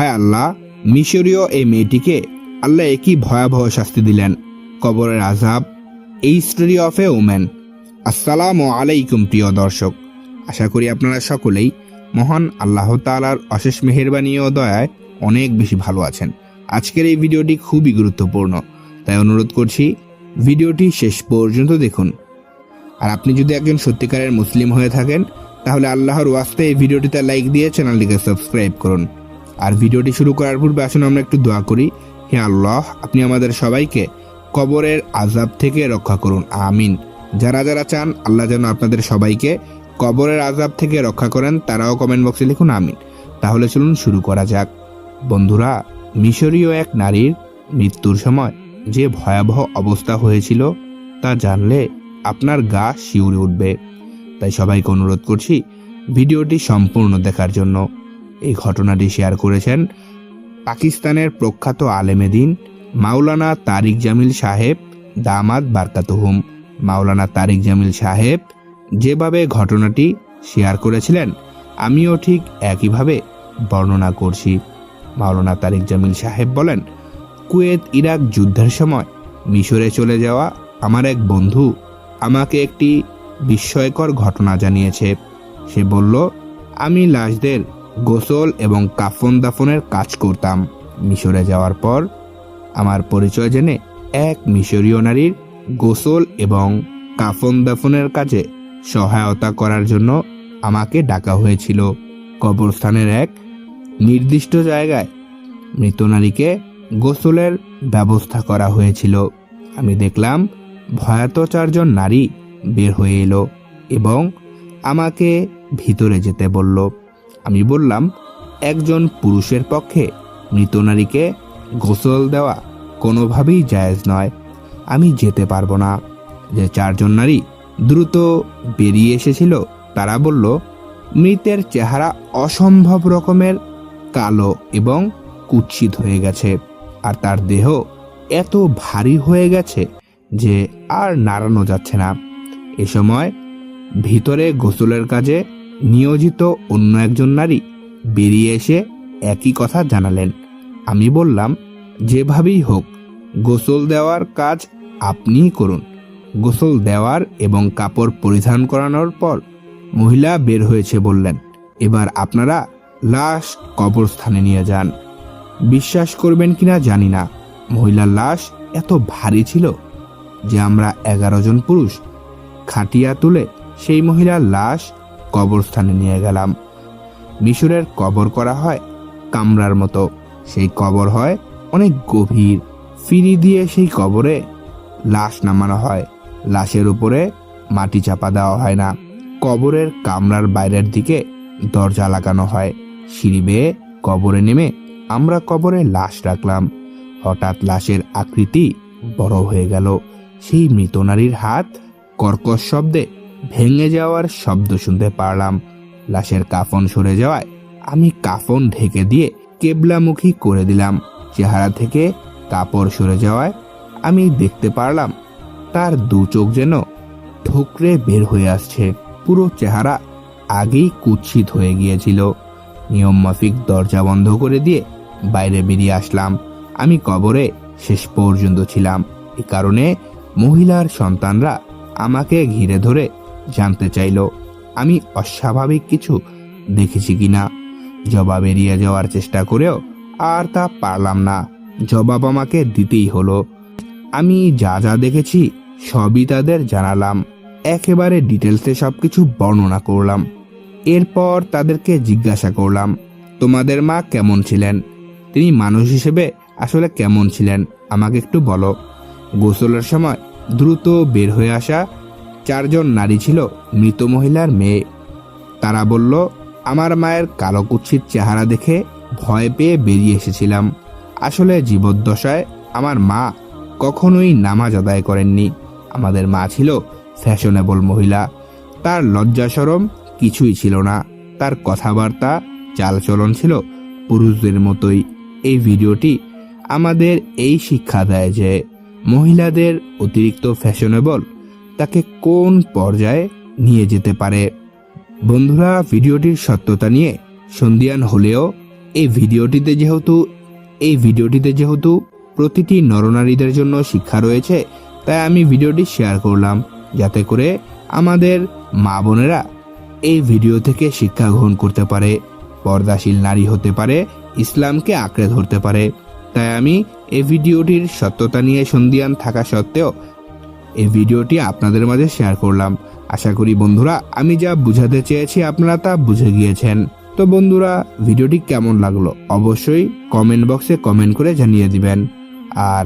হায় আল্লাহ, মিশরীয় এই মেয়েটিকে আল্লাহ একই ভয়াবহ শাস্তি দিলেন, কবরের আযাব। এই স্টোরি অফ এ ওম্যান। আসসালামু আলাইকুম প্রিয় দর্শক, আশা করি আপনারা সকলেই মহান আল্লাহ তাআলার অশেষ মেহেরবানি ও দয়ায় অনেক বেশি ভালো আছেন। আজকের এই ভিডিওটি খুবই গুরুত্বপূর্ণ, তাই অনুরোধ করছি ভিডিওটি শেষ পর্যন্ত দেখুন। আর আপনি যদি একজন সত্যিকারের মুসলিম হয়ে থাকেন তাহলে আল্লাহর ওয়াস্তে এই ভিডিওটিতে লাইক দিয়ে চ্যানেলটিকে সাবস্ক্রাইব করুন। আর ভিডিওটি শুরু করার পূর্বে আসুন আমরা একটু দোয়া করি। হে আল্লাহ, আপনি আমাদের সবাইকে কবরের আযাব থেকে রক্ষা করুন, আমিন। যারা যারা চান আল্লাহ যেন আপনাদের সবাইকে কবরের আযাব থেকে রক্ষা করেন তারাও কমেন্ট বক্সে লিখুন, আমিন। তাহলে চলুন শুরু করা যাক। বন্ধুরা, মিশরীয় এক নারীর মৃত্যুর সময় যে ভয়াবহ অবস্থা হয়েছিল তা জানলে আপনার গা শিউরে উঠবে। তাই সবাইকে অনুরোধ করছি ভিডিওটি সম্পূর্ণ দেখার জন্য। এই ঘটনাটি শেয়ার করেছেন পাকিস্তানের প্রখ্যাত আলেমে দ্বীন মাওলানা তারিক জামিল সাহেব দামাত বারকাতুহুম। মাওলানা তারিক জামিল সাহেব যেভাবে ঘটনাটি শেয়ার করেছিলেন আমিও ঠিক একইভাবে বর্ণনা করছি। মাওলানা তারিক জামিল সাহেব বলেন, কুয়েত ইরাক যুদ্ধের সময় মিশরে চলে যাওয়া আমার এক বন্ধু আমাকে একটি বিস্ময়কর ঘটনা জানিয়েছে। সে বলল, আমি লাশদের গোসল এবং কাফন দাফনের কাজ করতাম। মিশরে যাওয়ার পর আমার পরিচয় জেনে এক মিশরীয় নারীর গোসল এবং কাফন দাফনের কাজে সহায়তা করার জন্য আমাকে ডাকা হয়েছিল। কবরস্থানের এক নির্দিষ্ট জায়গায় মৃত নারীকে গোসলের ব্যবস্থা করা হয়েছিল। আমি দেখলাম ভয়াত 4 জন নারী বের হয়ে এলো এবং আমাকে ভিতরে যেতে বলল। আমি বললাম, একজন পুরুষের পক্ষে মৃত নারীকে গোসল দেওয়া কোনোভাবেই জায়েজ নয়, আমি যেতে পারবো না। যে 4 জন নারী দ্রুত বেরিয়ে এসেছিল তারা বলল, মৃতের চেহারা অসম্ভব রকমের কালো এবং কুৎসিত হয়ে গেছে, আর তার দেহ এত ভারী হয়ে গেছে যে আর নাড়ানো যাচ্ছে না। এ সময় ভিতরে গোসলের কাজে নিয়োজিত অন্য একজন নারী বেরিয়ে এসে একই কথা জানালেন। আমি বললাম, যেভাবেই হোক গোসল দেওয়ার কাজ আপনিই করুন। গোসল দেওয়ার এবং কাপড় পরিধান করানোর পর মহিলা বের হয়েছে বললেন, এবার আপনারা লাশ কবরস্থানে নিয়ে যান। বিশ্বাস করবেন কিনা জানি না, মহিলার লাশ এত ভারী ছিল যে আমরা 11 জন পুরুষ খাটিয়া তুলে সেই মহিলার লাশ কবরস্থানে নিয়ে গেলাম। মিশরের কবর করা হয় কামরার মতো, সেই কবর হয় অনেক গভীর। ফিরি দিয়ে সেই কবরে লাশ নামানো হয়, লাশের উপরে মাটি চাপা দেওয়া হয় না। কবরের কামরার বাইরের দিকে দরজা লাগানো হয়। সিঁড়ি বেয়ে কবরে নেমে আমরা কবরে লাশ রাখলাম। হঠাৎ লাশের আকৃতি বড় হয়ে গেল। সেই মৃত নারীর হাত কর্কশ শব্দে ভেঙে যাওয়ার শব্দ শুনতে পারলাম। লাশের কাফন সরে যাওয়ায় আমি কাফন ঢেকে দিয়ে কেবলামুখী করে দিলাম। চেহারা থেকে কাপড় সরে যাওয়ায় আমি দেখতে পারলাম তার 2 চোখ যেন ঠোকরে বের হয়ে আসছে। পুরো চেহারা আগেই কুৎসিত হয়ে গিয়েছিল। নিয়ম মাফিক দরজা বন্ধ করে দিয়ে বাইরে বেরিয়ে আসলাম। আমি কবরে শেষ পর্যন্ত ছিলাম। এ কারণে মহিলার সন্তানরা আমাকে ঘিরে ধরে জানতে চাইল আমি অস্বাভাবিক কিছু দেখেছি কিনা। জবাব এড়িয়ে যাওয়ার চেষ্টা করেও আর তা পারলাম না। জবাব আমাকে দিতেই হলো। আমি যা যা দেখেছি সবই তাদের জানালাম। একেবারে ডিটেলসে সবকিছু বর্ণনা করলাম। এরপর তাদেরকে জিজ্ঞাসা করলাম, তোমাদের মা কেমন ছিলেন? তিনি মানুষ হিসেবে আসলে কেমন ছিলেন আমাকে একটু বলো। গোসলের সময় দ্রুত বের হয়ে আসা 4 জন নারী ছিল মৃত মহিলার মেয়ে। তারা বলল, আমার মায়ের কালো কুৎসিত চেহারা দেখে ভয় পেয়ে বেরিয়ে এসেছিলাম। আসলে জীবদ্দশায় আমার মা কখনোই নামাজ আদায় করেননি। আমাদের মা ছিল ফ্যাশনেবল মহিলা। তার লজ্জা শরম কিছুই ছিল না। তার কথাবার্তা চালচলন ছিল পুরুষদের মতোই। এই ভিডিওটি আমাদের এই শিক্ষা দেয় যে মহিলাদের অতিরিক্ত ফ্যাশনেবল তাকে কোন পর্যায়ে নিয়ে যেতে পারে। বন্ধুরা, ভিডিওটির সত্যতা নিয়ে সন্দিহান হলেও এই ভিডিওটিতে যেহেতু প্রতিটি নরনারীদের জন্য শিক্ষা রয়েছে, তাই আমি ভিডিওটি শেয়ার করলাম, যাতে করে আমাদের মা বোনেরা এই ভিডিও থেকে শিক্ষা গ্রহণ করতে পারে, পর্দাশীল নারী হতে পারে, ইসলামকে আঁকড়ে ধরতে পারে। তাই আমি এই ভিডিওটির সত্যতা নিয়ে সন্দিহান থাকা সত্ত্বেও এই ভিডিওটি আপনাদের মাঝে শেয়ার করলাম। আশা করি বন্ধুরা, আমি যা বুঝাতে চেয়েছি আপনারা তা বুঝে গিয়েছেন। তো বন্ধুরা, ভিডিওটি কেমন লাগলো অবশ্যই কমেন্ট বক্সে কমেন্ট করে জানিয়ে দিবেন। আর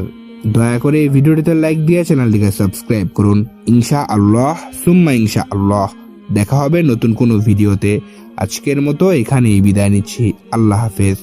দয়া করে এই ভিডিওটিতে লাইক দিয়ে চ্যানেলটিকে সাবস্ক্রাইব করুন। ইনশাআল্লাহ সুম্মা ইনশাআল্লাহ দেখা হবে নতুন কোনো ভিডিওতে। আজকের মতো এখানেই বিদায় নিচ্ছি। আল্লাহ হাফেজ।